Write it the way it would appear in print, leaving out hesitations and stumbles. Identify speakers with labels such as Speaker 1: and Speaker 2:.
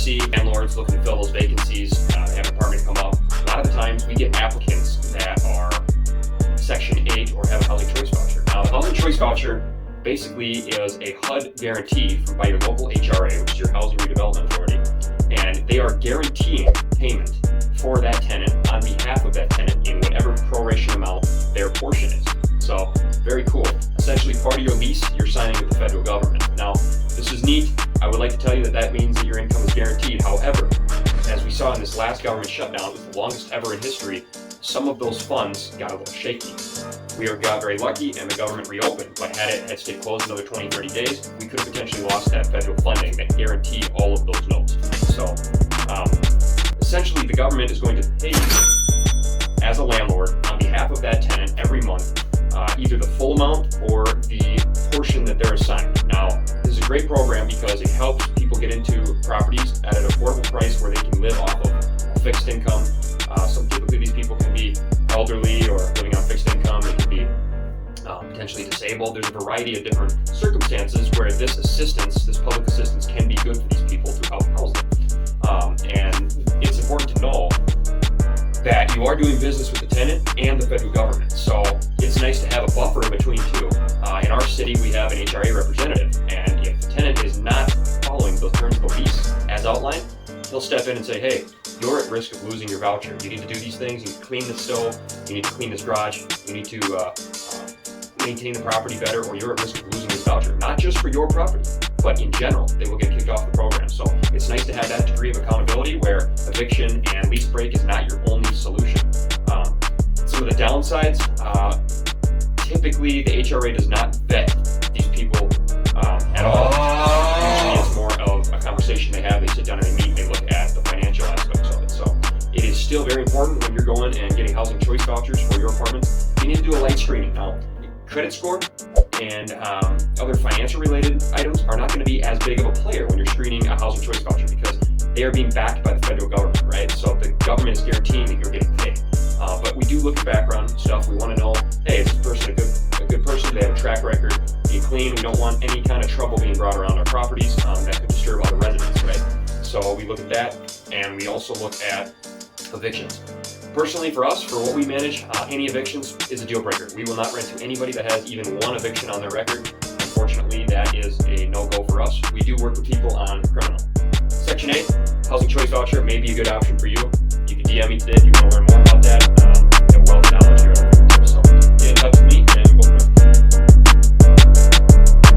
Speaker 1: see landlords looking to fill those vacancies, they have an apartment come up. A lot of the times we get applicants that are Section 8 or have a housing choice voucher. Now, the housing choice voucher basically is a HUD guarantee by your local HRA, which is your Housing Redevelopment Authority, and they are guaranteeing payment for that tenant on behalf of that tenant in whatever proration amount their portion is. So, very cool. Essentially, part of your lease, you're signing with the federal government. Now, this is neat. I would like to tell you that means that your income is guaranteed. However, as we saw in this last government shutdown, it was the longest ever in history, some of those funds got a little shaky. We got very lucky and the government reopened, but had it had stayed closed another 20, 30 days, we could have potentially lost that federal funding that guaranteed all of those notes. So, essentially, the government is going to pay you as a landlord on behalf of that tenant every month, either the full amount or the portion that they're assigned. Now, this is a great program because it helps people get into properties at an affordable price where they can live off of a fixed income. Typically these people can be elderly or living on fixed income. They can be potentially disabled. There's a variety of different circumstances where this assistance, this public assistance, can be good for these people to help house them. And it's important to know that you are doing business with the tenant and the federal government. So it's nice to have a buffer in between two. In our city, we have an HRA representative, and if the tenant is not following the terms of the lease as outlined, he'll step in and say, hey, you're at risk of losing your voucher. You need to do these things. You need to clean the stove. You need to clean this garage. You need to maintain the property better, or you're at risk of losing this voucher. Not just for your property, but in general, they will get kicked off the program. So it's nice to have that degree of accountability where eviction and lease break is not your only solution. Some of the downsides, typically the HRA does not vet these people at all. Usually it's more of a conversation they have. They sit down and they meet and they look at the financial aspects of it. So it is still very important when you're going and getting housing choice vouchers for your apartment. You need to do a light screening. Now, credit score and other financial related items are not going to be as big of a player when you're screening a housing choice voucher because they are being backed by the federal government, right? So the government is guaranteeing that you're getting paid. But we do look at background stuff. We want to know, hey, is this person a good person? Do they have a track record? Being clean? We don't want any kind of trouble being brought around our properties that could disturb other residents, right? So we look at that, and we also look at evictions. Personally, for us, for what we manage, any evictions is a deal breaker. We will not rent to anybody that has even one eviction on their record. Unfortunately, that is a no-go for us. We do work with people on criminal. Section 8, housing choice voucher may be a good option for you. You can DM me today if you want to learn more about that.